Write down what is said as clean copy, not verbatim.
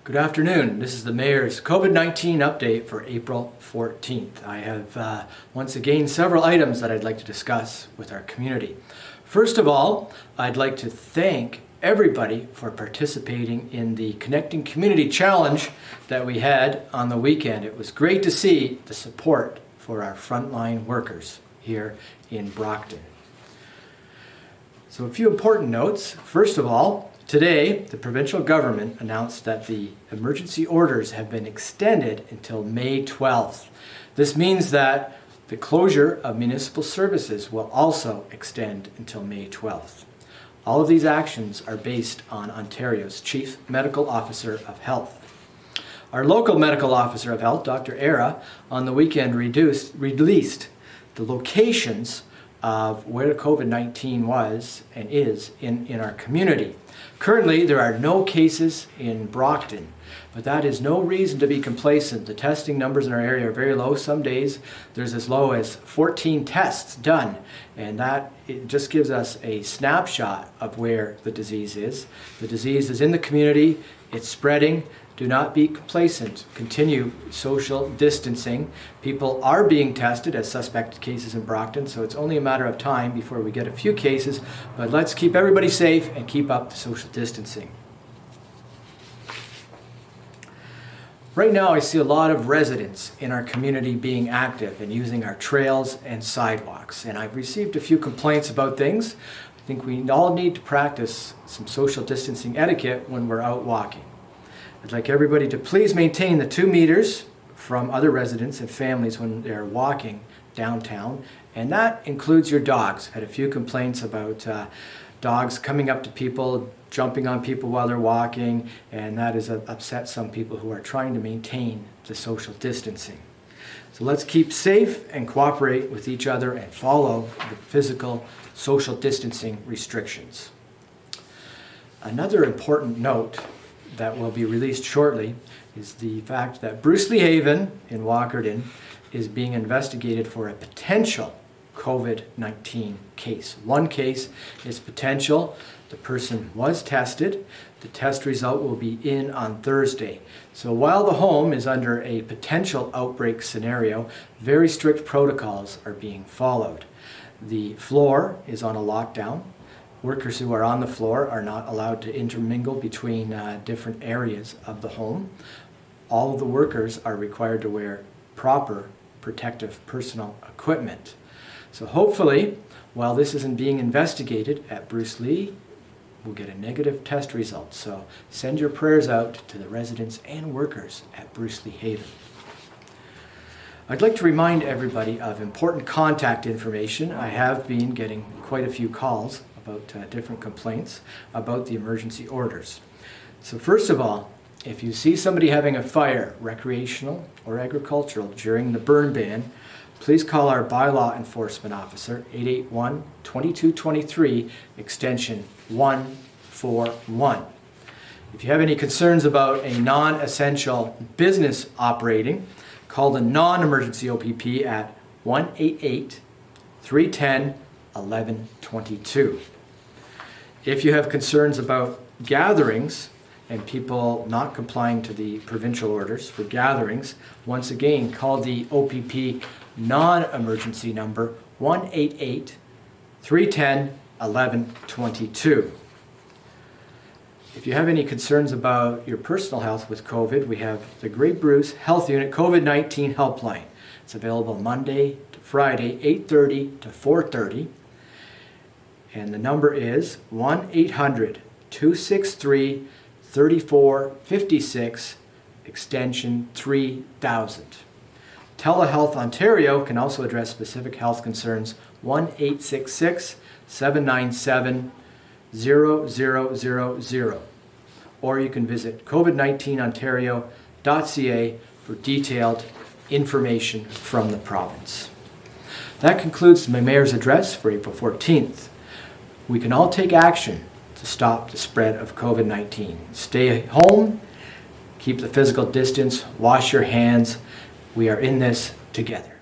Good afternoon. This is the Mayor's COVID-19 update for April 14th. I have once again several items that I'd like to discuss with our community. First of all, I'd like to thank everybody for participating in the Connecting Community Challenge that we had on the weekend. It was great to see the support for our frontline workers here in Brockton. So a few important notes. First of all, today, the Provincial Government announced that the emergency orders have been extended until May 12th. This means that the closure of municipal services will also extend until May 12th. All of these actions are based on Ontario's Chief Medical Officer of Health. Our local Medical Officer of Health, Dr. Era, on the weekend released the locations of where COVID-19 was and is in our community. Currently, there are no cases in Brockton, but that is no reason to be complacent. The testing numbers in our area are very low. Some days there's as low as 14 tests done, and it just gives us a snapshot of where the disease is. The disease is in the community, it's spreading. Do not be complacent. Continue social distancing. People are being tested as suspected cases in Brockton, so it's only a matter of time before we get a few cases, but let's keep everybody safe and keep up the social distancing. Right now, I see a lot of residents in our community being active and using our trails and sidewalks, and I've received a few complaints about things. I think we all need to practice some social distancing etiquette when we're out walking. I'd like everybody to please maintain the 2 meters from other residents and families when they're walking downtown, and that includes your dogs. I've had a few complaints about dogs coming up to people, jumping on people while they're walking, and that has upset some people who are trying to maintain the social distancing. So let's keep safe and cooperate with each other and follow the physical social distancing restrictions. Another important note that will be released shortly is the fact that Brucelea Haven in Walkerton is being investigated for a potential COVID-19 case. One case is potential. The person was tested. The test result will be in on Thursday. So while the home is under a potential outbreak scenario, very strict protocols are being followed. The floor is on a lockdown. Workers who are on the floor are not allowed to intermingle between different areas of the home. All of the workers are required to wear proper protective personal equipment. So hopefully, while this isn't being investigated at Brucelea, we'll get a negative test result. So send your prayers out to the residents and workers at Brucelea Haven. I'd like to remind everybody of important contact information. I have been getting quite a few calls about different complaints about the emergency orders. So first of all, if you see somebody having a fire, recreational or agricultural, during the burn ban, please call our bylaw enforcement officer, 881-2223, extension 141. If you have any concerns about a non-essential business operating, call the non-emergency OPP at 1-888-310-1122. If you have concerns about gatherings and people not complying to the provincial orders for gatherings, once again, call the OPP non-emergency number 1-888-310-1122. If you have any concerns about your personal health with COVID, we have the Great Bruce Health Unit COVID-19 Helpline. It's available Monday to Friday, 8:30 to 4:30. And the number is 1-800-263-3456, extension 3000. Telehealth Ontario can also address specific health concerns, 1-866-797-0000. Or you can visit covid19ontario.ca for detailed information from the province. That concludes my Mayor's address for April 14th. We can all take action to stop the spread of COVID-19. Stay home, keep the physical distance, wash your hands. We are in this together.